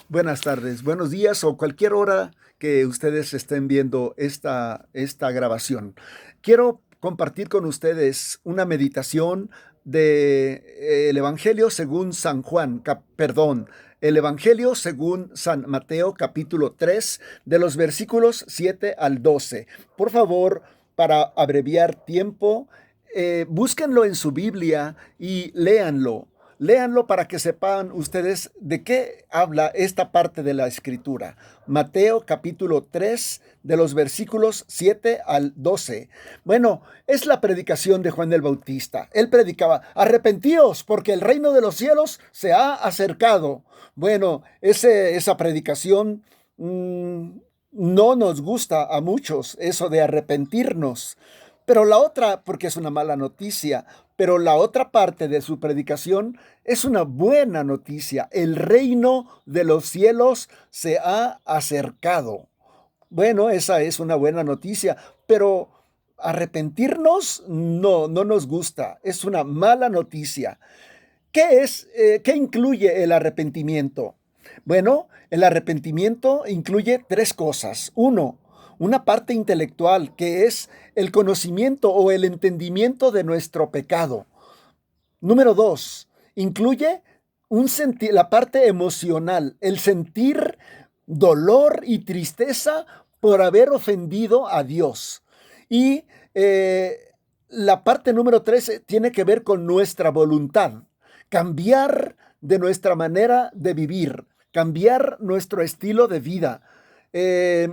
Buenas tardes, buenos días o cualquier hora que ustedes estén viendo esta grabación. Quiero compartir con ustedes una meditación de el Evangelio según San Juan, el Evangelio según San Mateo, capítulo 3, de los versículos 7 al 12. Por favor, para abreviar tiempo, búsquenlo en su Biblia y léanlo. Léanlo para que sepan ustedes de qué habla esta parte de la escritura. Mateo capítulo 3 de los versículos 7 al 12. Bueno, es la predicación de Juan el Bautista. Él predicaba, arrepentíos porque el reino de los cielos se ha acercado. Bueno, esa predicación no nos gusta a muchos, eso de arrepentirnos. Pero la otra, porque es una mala noticia, pero la otra parte de su predicación es una buena noticia. El reino de los cielos se ha acercado. Bueno, esa es una buena noticia, pero arrepentirnos no nos gusta. Es una mala noticia. ¿Qué incluye el arrepentimiento? Bueno, el arrepentimiento incluye tres cosas. Uno, una parte intelectual que es el conocimiento o el entendimiento de nuestro pecado. Número dos, incluye la parte emocional, el sentir dolor y tristeza por haber ofendido a Dios. Y la parte número tres tiene que ver con nuestra voluntad, cambiar de nuestra manera de vivir, cambiar nuestro estilo de vida. Eh,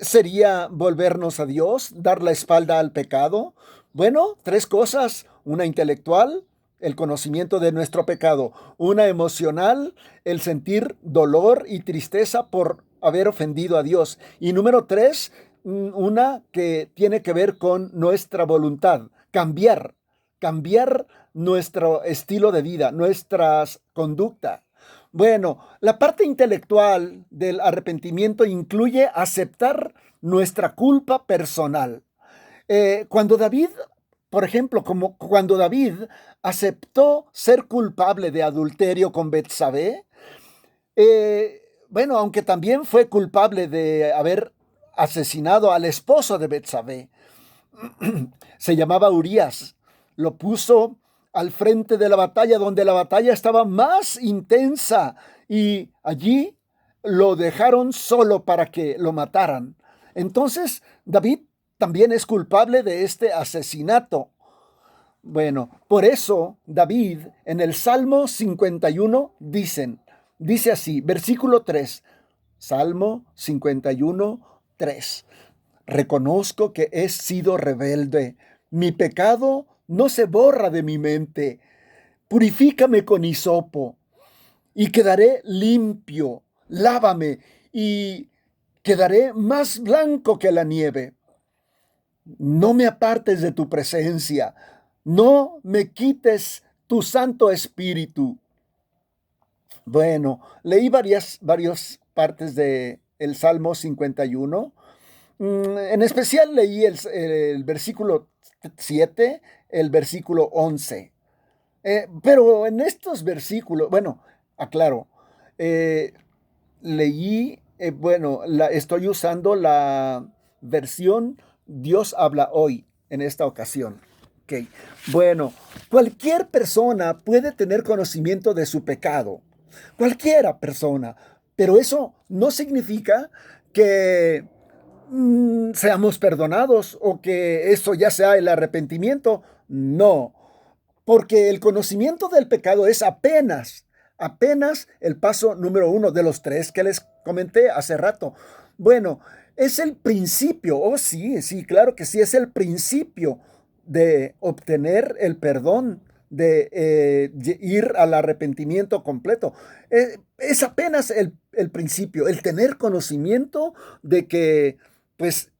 Sería volvernos a Dios, dar la espalda al pecado. Bueno, tres cosas, una intelectual, el conocimiento de nuestro pecado, una emocional, el sentir dolor y tristeza por haber ofendido a Dios. Y número tres, una que tiene que ver con nuestra voluntad, cambiar nuestro estilo de vida, nuestras conductas. Bueno, la parte intelectual del arrepentimiento incluye aceptar nuestra culpa personal. Cuando David, por ejemplo, como cuando David aceptó ser culpable de adulterio con Betsabé, bueno, aunque también fue culpable de haber asesinado al esposo de Betsabé, se llamaba Urías, lo puso al frente de la batalla, donde la batalla estaba más intensa, y allí lo dejaron solo para que lo mataran. Entonces, David también es culpable de este asesinato. Bueno, por eso David en el Salmo 51 dice así, versículo 3, Salmo 51, 3. Reconozco que he sido rebelde. Mi pecado no se borra de mi mente. Purifícame con hisopo y quedaré limpio. Lávame y quedaré más blanco que la nieve. No me apartes de tu presencia. No me quites tu Santo Espíritu. Bueno, leí varias partes de el Salmo 51. En especial leí el versículo 7, el versículo 11. Pero en estos versículos, bueno, aclaro, eh, leí, bueno, estoy usando la versión Dios habla hoy en esta ocasión. Ok, bueno, cualquier persona puede tener conocimiento de su pecado, cualquiera persona, pero eso no significa que seamos perdonados o que eso ya sea el arrepentimiento. No, porque el conocimiento del pecado es apenas el paso número uno de los tres que les comenté hace rato. Bueno, es el principio, oh sí, sí, claro que sí, es el principio de obtener el perdón, de ir al arrepentimiento completo. Es apenas el principio, el tener conocimiento de que, pues,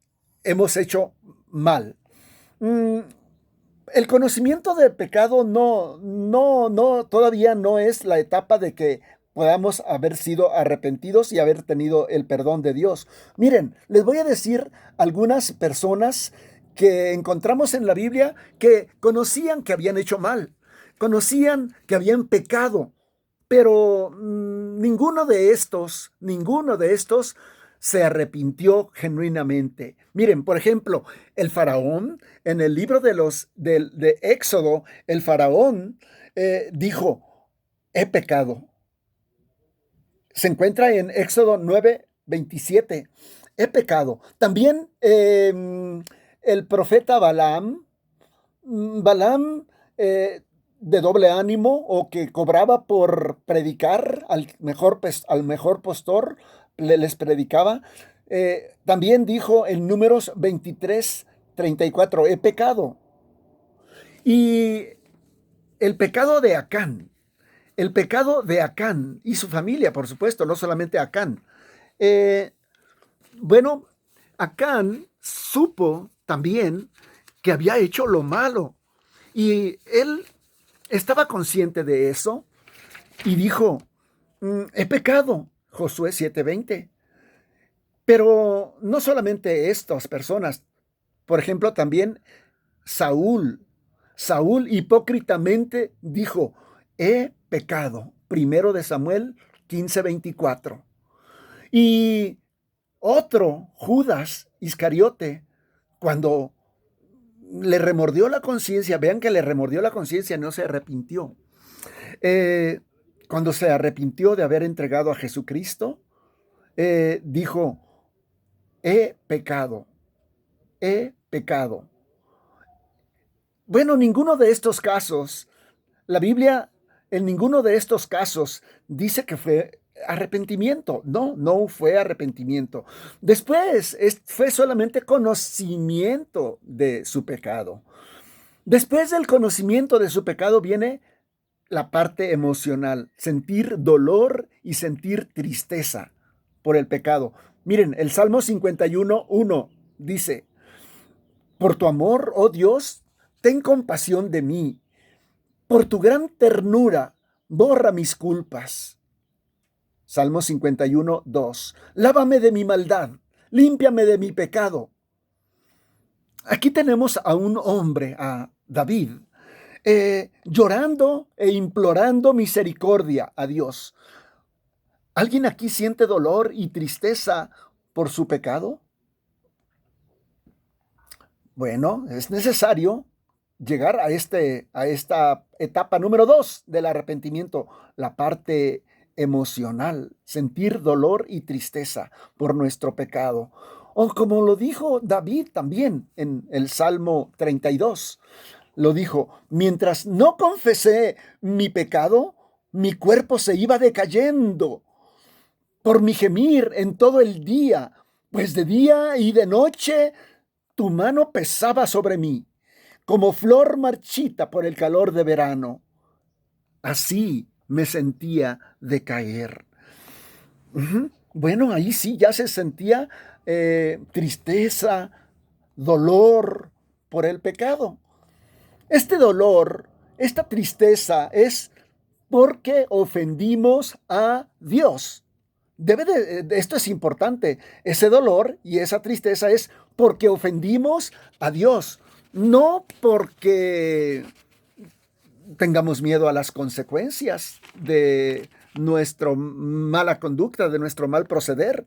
hemos hecho mal. Mm, el conocimiento del pecado todavía no es la etapa de que podamos haber sido arrepentidos y haber tenido el perdón de Dios. Miren, les voy a decir algunas personas que encontramos en la Biblia que conocían que habían hecho mal, conocían que habían pecado, pero ninguno de estos se arrepintió genuinamente. Miren, por ejemplo, el faraón, en el libro de Éxodo, el faraón dijo, he pecado. Se encuentra en Éxodo 9:27. He pecado. También el profeta Balaam, de doble ánimo o que cobraba por predicar al mejor pastor, les predicaba. También dijo en Números 23:34, he pecado. Y el pecado de Acán, el pecado de Acán y su familia, por supuesto, no solamente Acán. Eh, bueno, Acán supo también que había hecho lo malo y él estaba consciente de eso y dijo, he pecado, Josué 7:20. Pero no solamente estas personas, por ejemplo, también Saúl. Saúl hipócritamente dijo, he pecado. Primero de Samuel 15:24. Y otro, Judas Iscariote, cuando le remordió la conciencia, vean que le remordió la conciencia, no se arrepintió. Cuando se arrepintió de haber entregado a Jesucristo, dijo, he pecado, he pecado. Bueno, ninguno de estos casos, la Biblia en ninguno de estos casos dice que fue arrepentimiento. No, no fue arrepentimiento. Después fue solamente conocimiento de su pecado. Después del conocimiento de su pecado viene la parte emocional, sentir dolor y sentir tristeza por el pecado. Miren, el Salmo 51:1 dice, por tu amor, oh Dios, ten compasión de mí. Por tu gran ternura, borra mis culpas. Salmo 51:2. Lávame de mi maldad, límpiame de mi pecado. Aquí tenemos a un hombre, a David, llorando e implorando misericordia a Dios. ¿Alguien aquí siente dolor y tristeza por su pecado? Bueno, es necesario llegar a esta etapa número 2 del arrepentimiento, la parte emocional, sentir dolor y tristeza por nuestro pecado. O como lo dijo David también en el Salmo 32, lo dijo, mientras no confesé mi pecado, mi cuerpo se iba decayendo por mi gemir en todo el día, pues de día y de noche tu mano pesaba sobre mí, como flor marchita por el calor de verano. Así me sentía decaer. Bueno, ahí sí ya se sentía tristeza, dolor por el pecado. Este dolor, esta tristeza es porque ofendimos a Dios. Esto es importante. Ese dolor y esa tristeza es porque ofendimos a Dios, no porque tengamos miedo a las consecuencias de nuestra mala conducta, de nuestro mal proceder.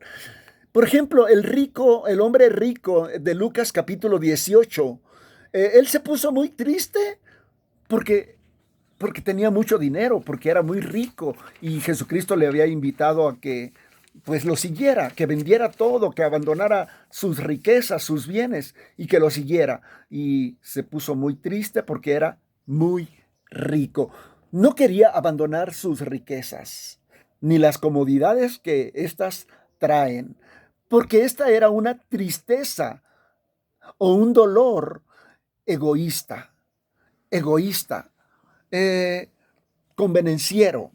Por ejemplo, el hombre rico de Lucas capítulo 18, él se puso muy triste porque tenía mucho dinero, porque era muy rico y Jesucristo le había invitado a que pues lo siguiera, que vendiera todo, que abandonara sus riquezas, sus bienes y que lo siguiera. Y se puso muy triste porque era muy rico. No quería abandonar sus riquezas, ni las comodidades que éstas traen, porque esta era una tristeza o un dolor egoísta, egoísta, eh, convenenciero.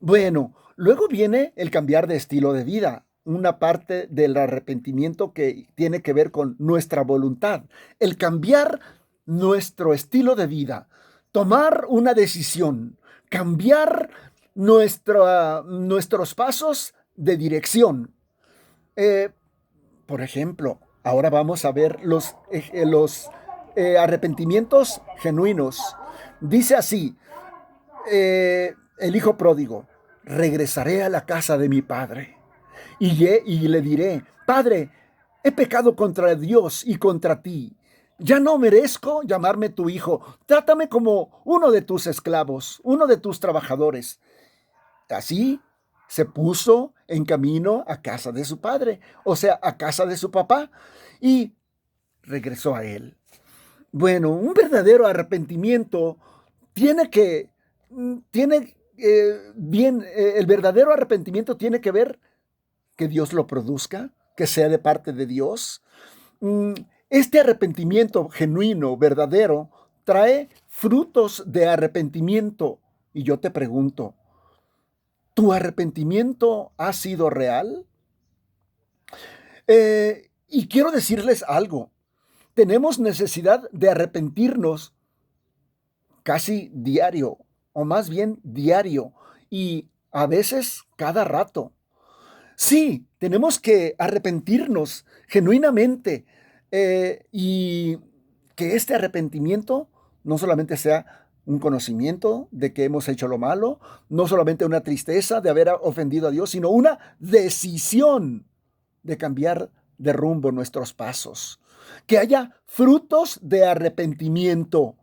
Bueno, luego viene el cambiar de estilo de vida, una parte del arrepentimiento que tiene que ver con nuestra voluntad, el cambiar nuestro estilo de vida, tomar una decisión, cambiar nuestros pasos de dirección. Eh, por ejemplo, ahora vamos a ver los arrepentimientos genuinos. Dice así, el hijo pródigo, regresaré a la casa de mi padre y le diré, Padre, he pecado contra Dios y contra ti. Ya no merezco llamarme tu hijo. Trátame como uno de tus esclavos, uno de tus trabajadores. Así se puso en camino a casa de su padre, o sea, a casa de su papá, y regresó a él. Bueno, un verdadero arrepentimiento tiene que, el verdadero arrepentimiento tiene que ver que Dios lo produzca, que sea de parte de Dios. Mm, Este arrepentimiento genuino, verdadero, trae frutos de arrepentimiento. Y yo te pregunto, ¿tu arrepentimiento ha sido real? Y quiero decirles algo. Tenemos necesidad de arrepentirnos casi diario, o más bien diario, y a veces cada rato. Sí, tenemos que arrepentirnos genuinamente y que este arrepentimiento no solamente sea un conocimiento de que hemos hecho lo malo, no solamente una tristeza de haber ofendido a Dios, sino una decisión de cambiar de rumbo nuestros pasos. Que haya frutos de arrepentimiento.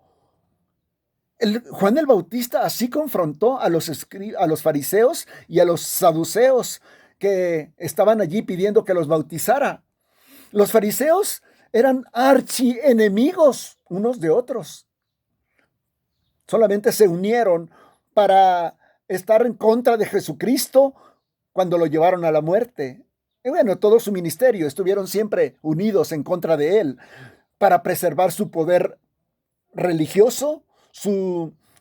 Juan el Bautista así confrontó a los fariseos y a los saduceos que estaban allí pidiendo que los bautizara. Los fariseos eran archienemigos unos de otros. Solamente se unieron para estar en contra de Jesucristo cuando lo llevaron a la muerte. Y bueno, todo su ministerio estuvieron siempre unidos en contra de él para preservar su poder religioso.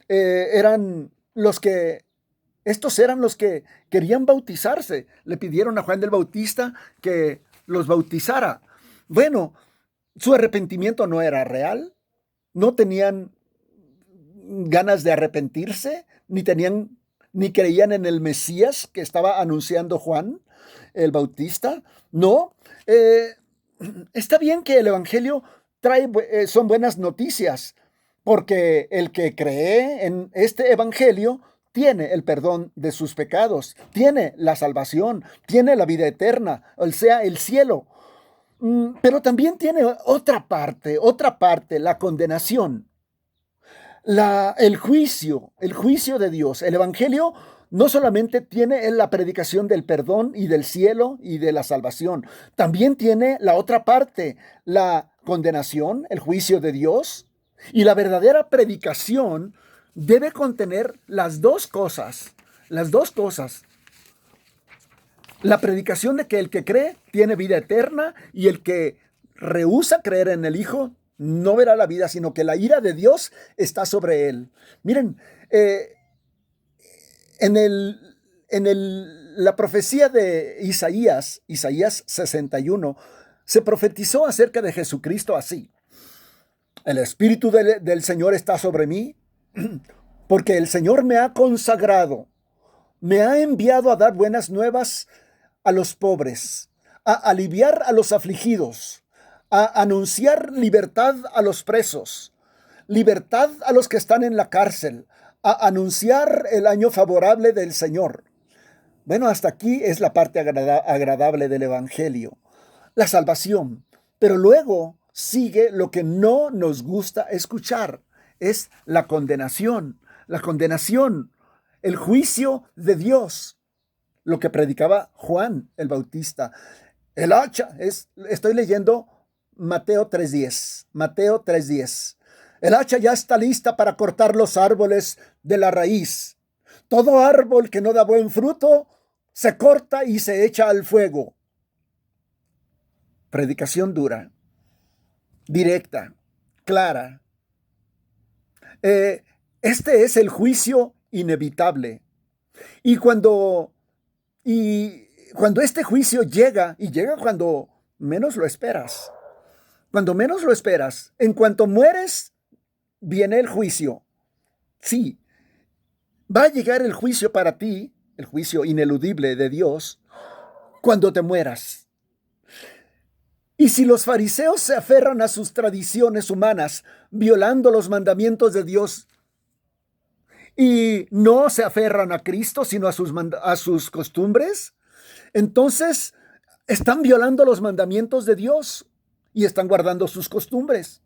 Eran los que Estos eran los que querían bautizarse. Le pidieron a Juan del Bautista que los bautizara. Bueno, su arrepentimiento no era real. No tenían ganas de arrepentirse, ni creían en el Mesías que estaba anunciando Juan el Bautista. No. Está bien que el Evangelio son buenas noticias, porque el que cree en este Evangelio tiene el perdón de sus pecados, tiene la salvación, tiene la vida eterna, o sea, el cielo. Pero también tiene otra parte, la condenación, el juicio de Dios. El Evangelio no solamente tiene la predicación del perdón y del cielo y de la salvación, también tiene la otra parte, la condenación, el juicio de Dios. Y la verdadera predicación debe contener las dos cosas, las dos cosas. La predicación de que el que cree tiene vida eterna y el que rehúsa creer en el Hijo no verá la vida, sino que la ira de Dios está sobre él. Miren, la profecía de Isaías 61, se profetizó acerca de Jesucristo así. El Espíritu del Señor está sobre mí, porque el Señor me ha consagrado, me ha enviado a dar buenas nuevas a los pobres, a aliviar a los afligidos, a anunciar libertad a los presos, libertad a los que están en la cárcel, a anunciar el año favorable del Señor. Bueno, hasta aquí es la parte agradable del Evangelio, la salvación. Pero luego sigue lo que no nos gusta escuchar, es la condenación, el juicio de Dios, lo que predicaba Juan el Bautista. Estoy leyendo Mateo 3:10. El hacha ya está lista para cortar los árboles de la raíz. Todo árbol que no da buen fruto se corta y se echa al fuego. Predicación dura, directa, clara. Este es el juicio inevitable. Y cuando este juicio llega, y llega cuando menos lo esperas, en cuanto mueres, viene el juicio. Sí, va a llegar el juicio para ti, el juicio ineludible de Dios, cuando te mueras. Y si los fariseos se aferran a sus tradiciones humanas, violando los mandamientos de Dios, y no se aferran a Cristo, sino a sus costumbres, entonces están violando los mandamientos de Dios y están guardando sus costumbres.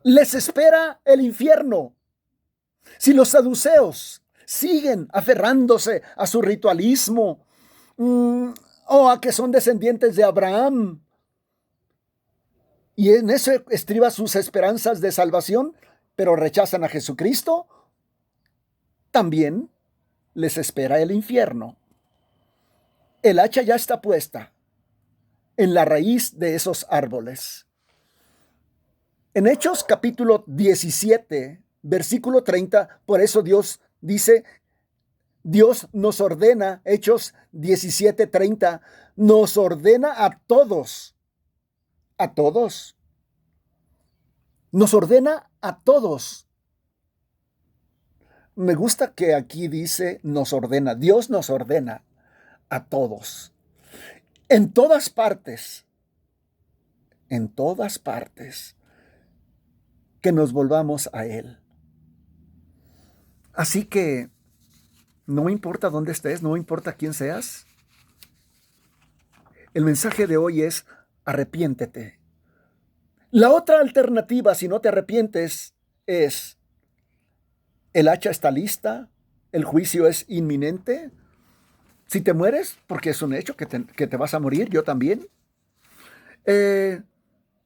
Les espera el infierno. Si los saduceos siguen aferrándose a su ritualismo, o a que son descendientes de Abraham, y en eso estriba sus esperanzas de salvación, pero rechazan a Jesucristo, también les espera el infierno. El hacha ya está puesta en la raíz de esos árboles. En Hechos capítulo 17, versículo 30, por eso Dios dice, Dios nos ordena, Hechos 17:30, nos ordena a todos, nos ordena a todos. Me gusta que aquí dice nos ordena, Dios nos ordena a todos, en todas partes, que nos volvamos a Él. Así que no importa dónde estés, no importa quién seas, el mensaje de hoy es arrepiéntete. La otra alternativa, si no te arrepientes, es el hacha está lista, el juicio es inminente. Si te mueres, porque es un hecho que te vas a morir, yo también.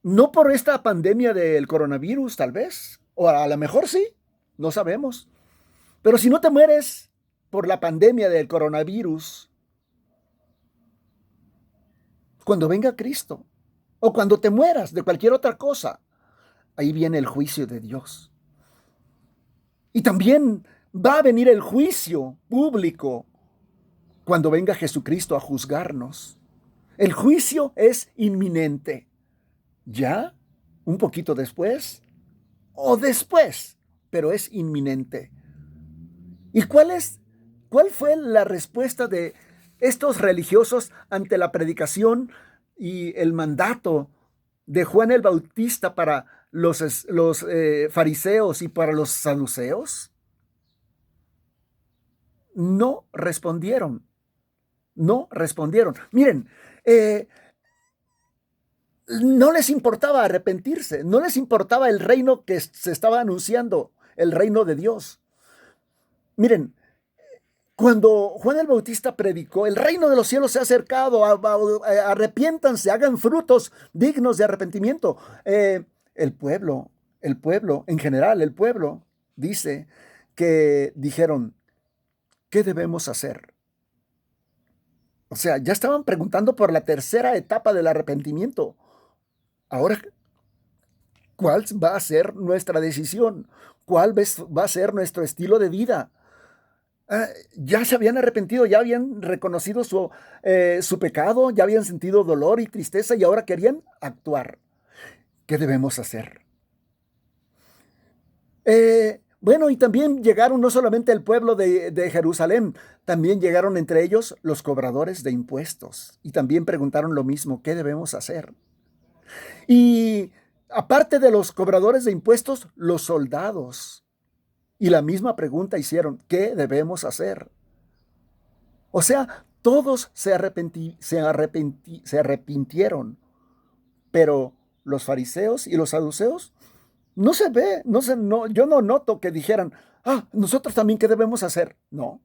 No por esta pandemia del coronavirus, tal vez, o a lo mejor sí, no sabemos. Pero si no te mueres por la pandemia del coronavirus, cuando venga Cristo, o cuando te mueras de cualquier otra cosa, ahí viene el juicio de Dios. Y también va a venir el juicio público cuando venga Jesucristo a juzgarnos. El juicio es inminente. ¿Ya? ¿Un poquito después? ¿O después? Pero es inminente. ¿Y cuál fue la respuesta de estos religiosos ante la predicación y el mandato de Juan el Bautista para los fariseos y para los saduceos? No respondieron. Miren, no les importaba arrepentirse, no les importaba el reino que se estaba anunciando, el reino de Dios. Miren, cuando Juan el Bautista predicó, el reino de los cielos se ha acercado, arrepiéntanse, hagan frutos dignos de arrepentimiento. El pueblo, en general, el pueblo dice que dijeron, ¿qué debemos hacer? O sea, ya estaban preguntando por la tercera etapa del arrepentimiento. Ahora, ¿cuál va a ser nuestra decisión? ¿Cuál va a ser nuestro estilo de vida? Ya se habían arrepentido, ya habían reconocido su pecado, ya habían sentido dolor y tristeza y ahora querían actuar. ¿Qué debemos hacer? Bueno, y también llegaron no solamente el pueblo de Jerusalén, también llegaron entre ellos los cobradores de impuestos y también preguntaron lo mismo, ¿qué debemos hacer? Y aparte de los cobradores de impuestos, los soldados. Y la misma pregunta hicieron, ¿qué debemos hacer? O sea, todos se arrepintieron, pero los fariseos y los saduceos no se ve, yo no noto que dijeran, nosotros también, ¿qué debemos hacer? No.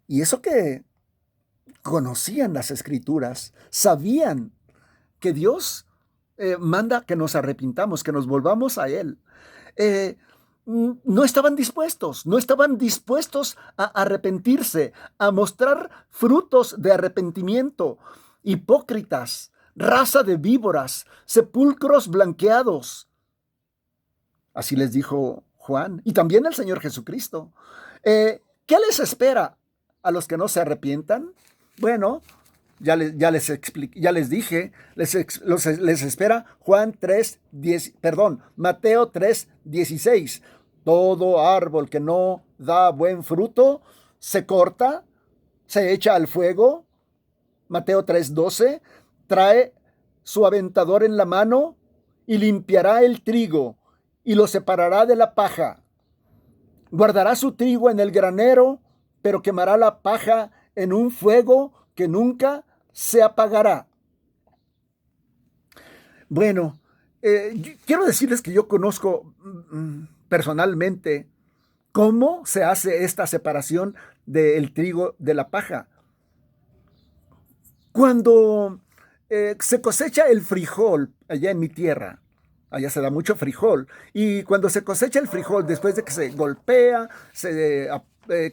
Y eso que conocían las escrituras, sabían que Dios manda que nos arrepintamos, que nos volvamos a Él. No estaban dispuestos a arrepentirse, a mostrar frutos de arrepentimiento. Hipócritas, raza de víboras, sepulcros blanqueados. Así les dijo Juan y también el Señor Jesucristo. ¿Qué les espera a los que no se arrepientan? Bueno, ya les dije, les espera Mateo 3:16. Todo árbol que no da buen fruto se corta, se echa al fuego. Mateo 3:12, trae su aventador en la mano y limpiará el trigo y lo separará de la paja. Guardará su trigo en el granero, pero quemará la paja en un fuego que nunca se apagará. Bueno, quiero decirles que yo conozco personalmente cómo se hace esta separación del trigo de la paja. Cuando se cosecha el frijol allá en mi tierra, allá se da mucho frijol, y cuando se cosecha el frijol, después de que se golpea, se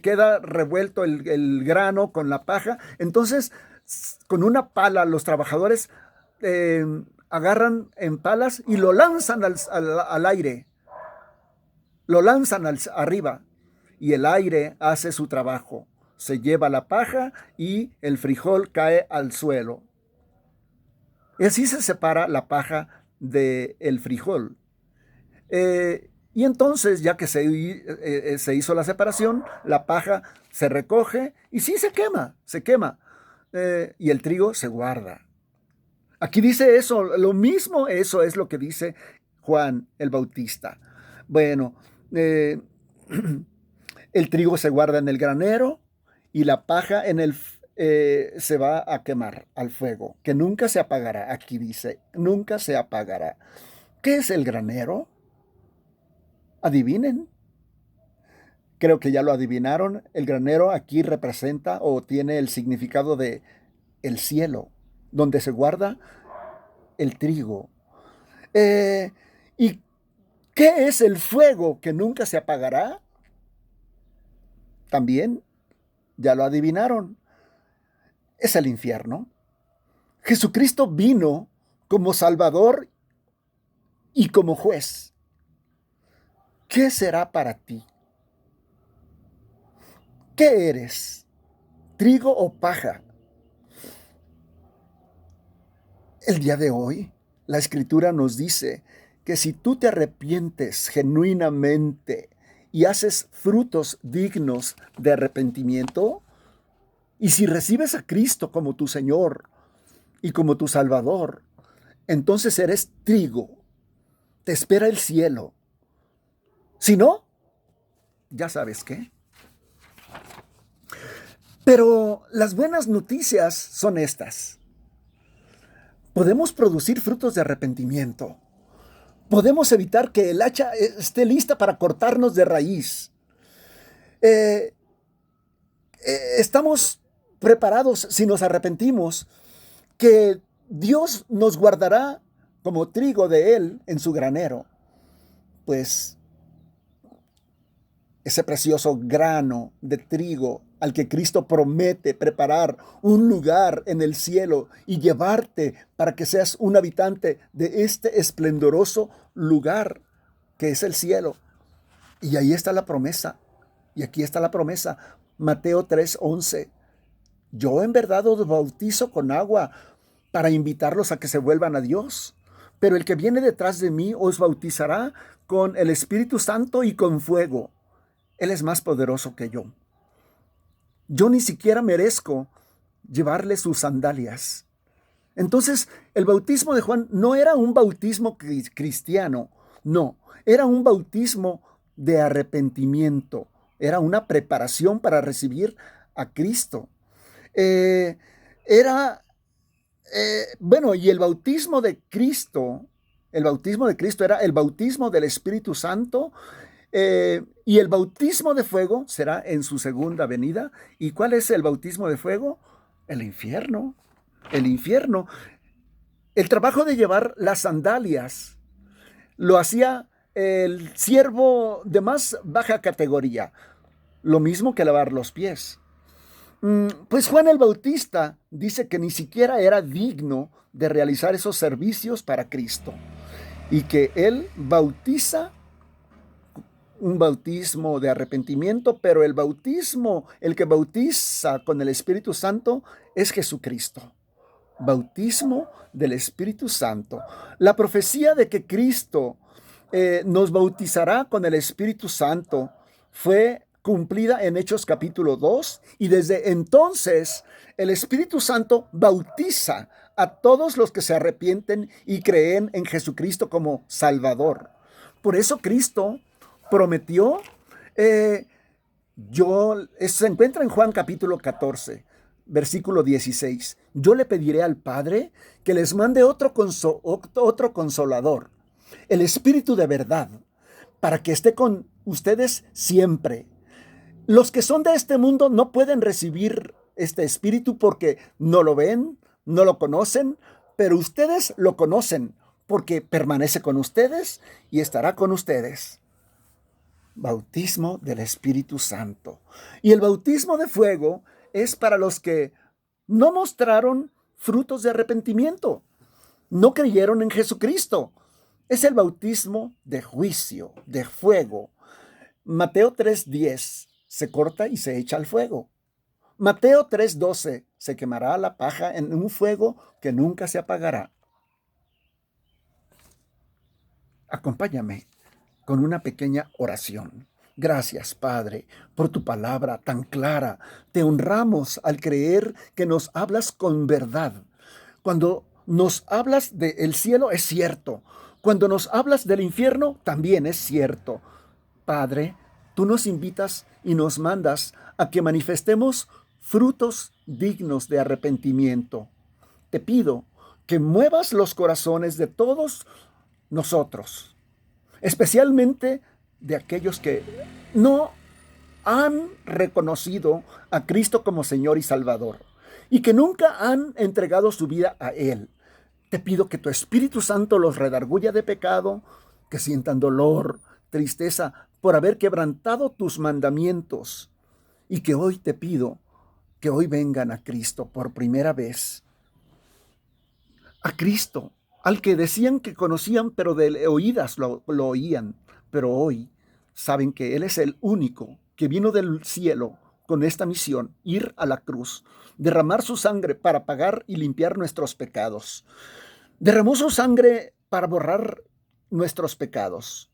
queda revuelto el grano con la paja, entonces con una pala los trabajadores agarran en palas y lo lanzan al aire, lo lanzan arriba, y el aire hace su trabajo. Se lleva la paja y el frijol cae al suelo. Y así se separa la paja del frijol. Y entonces, ya que se hizo la separación, la paja se recoge y sí se quema, se quema. Y el trigo se guarda. Aquí dice eso, lo mismo, eso es lo que dice Juan el Bautista. Bueno, el trigo se guarda en el granero y la paja se va a quemar al fuego, que nunca se apagará. Aquí dice, nunca se apagará. ¿Qué es el granero? Adivinen. Creo que ya lo adivinaron. El granero aquí representa o tiene el significado de el cielo, donde se guarda el trigo. ¿Y qué es el fuego que nunca se apagará? También ya lo adivinaron. Es el infierno. Jesucristo vino como Salvador y como juez. ¿Qué será para ti? ¿Qué eres? ¿Trigo o paja? El día de hoy, la Escritura nos dice que si tú te arrepientes genuinamente y haces frutos dignos de arrepentimiento, y si recibes a Cristo como tu Señor y como tu Salvador, entonces eres trigo. Te espera el cielo. Si no, ya sabes qué. Pero las buenas noticias son estas. Podemos producir frutos de arrepentimiento. Podemos evitar que el hacha esté lista para cortarnos de raíz. Estamos preparados, si nos arrepentimos, que Dios nos guardará como trigo de Él en su granero. Pues ese precioso grano de trigo al que Cristo promete preparar un lugar en el cielo y llevarte para que seas un habitante de este esplendoroso lugar que es el cielo. Y ahí está la promesa. Y aquí está la promesa. Mateo 3:11. Yo en verdad os bautizo con agua para invitarlos a que se vuelvan a Dios. Pero el que viene detrás de mí os bautizará con el Espíritu Santo y con fuego. Él es más poderoso que yo. Yo ni siquiera merezco llevarle sus sandalias. Entonces, el bautismo de Juan no era un bautismo cristiano, no, era un bautismo de arrepentimiento, era una preparación para recibir a Cristo. Y el bautismo de Cristo era el bautismo del Espíritu Santo. Y el bautismo de fuego será en su segunda venida. ¿Y cuál es el bautismo de fuego? El infierno. El infierno. El trabajo de llevar las sandalias lo hacía el siervo de más baja categoría. Lo mismo que lavar los pies. Pues Juan el Bautista dice que ni siquiera era digno de realizar esos servicios para Cristo. Y que él bautiza un bautismo de arrepentimiento, pero el que bautiza con el Espíritu Santo es Jesucristo. Bautismo del Espíritu Santo. La profecía de que Cristo nos bautizará con el Espíritu Santo fue cumplida en Hechos capítulo 2, y desde entonces el Espíritu Santo bautiza a todos los que se arrepienten y creen en Jesucristo como Salvador. Por eso Cristo prometió, se encuentra en Juan capítulo 14, versículo 16. Yo le pediré al Padre que les mande otro consolador, el Espíritu de verdad, para que esté con ustedes siempre. Los que son de este mundo no pueden recibir este Espíritu porque no lo ven, no lo conocen, pero ustedes lo conocen porque permanece con ustedes y estará con ustedes. Bautismo del Espíritu Santo. Y el bautismo de fuego es para los que no mostraron frutos de arrepentimiento, no creyeron en Jesucristo. Es el bautismo de juicio, de fuego. Mateo 3:10 se corta y se echa al fuego. Mateo 3:12 se quemará la paja en un fuego que nunca se apagará. Acompáñame con una pequeña oración. Gracias, Padre, por tu palabra tan clara. Te honramos al creer que nos hablas con verdad. Cuando nos hablas del cielo es cierto. Cuando nos hablas del infierno también es cierto. Padre, tú nos invitas y nos mandas a que manifestemos frutos dignos de arrepentimiento. Te pido que muevas los corazones de todos nosotros, especialmente de aquellos que no han reconocido a Cristo como Señor y Salvador y que nunca han entregado su vida a Él. Te pido que tu Espíritu Santo los redarguya de pecado, que sientan dolor, tristeza por haber quebrantado tus mandamientos y que hoy te pido que hoy vengan a Cristo por primera vez. A Cristo, al que decían que conocían, pero de oídas lo oían, pero hoy saben que Él es el único que vino del cielo con esta misión, ir a la cruz, derramar su sangre para pagar y limpiar nuestros pecados. Derramó su sangre para borrar nuestros pecados.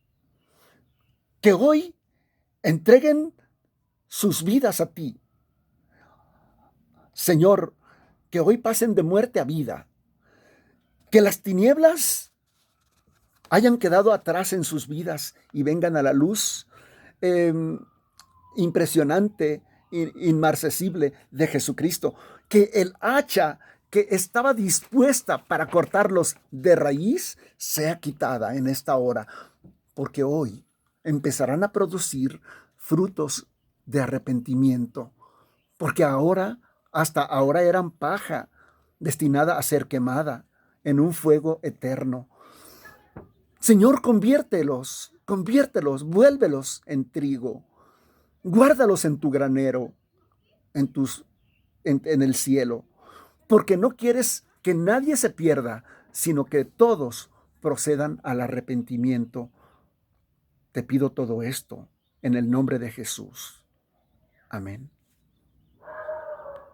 Que hoy entreguen sus vidas a ti. Señor, que hoy pasen de muerte a vida. Que las tinieblas hayan quedado atrás en sus vidas y vengan a la luz impresionante, inmarcesible de Jesucristo. Que el hacha que estaba dispuesta para cortarlos de raíz sea quitada en esta hora, porque hoy empezarán a producir frutos de arrepentimiento, porque hasta ahora eran paja destinada a ser quemada en un fuego eterno. Señor, conviértelos, vuélvelos en trigo, guárdalos en tu granero, en el cielo, porque no quieres que nadie se pierda, sino que todos procedan al arrepentimiento. Te pido todo esto en el nombre de Jesús. Amén.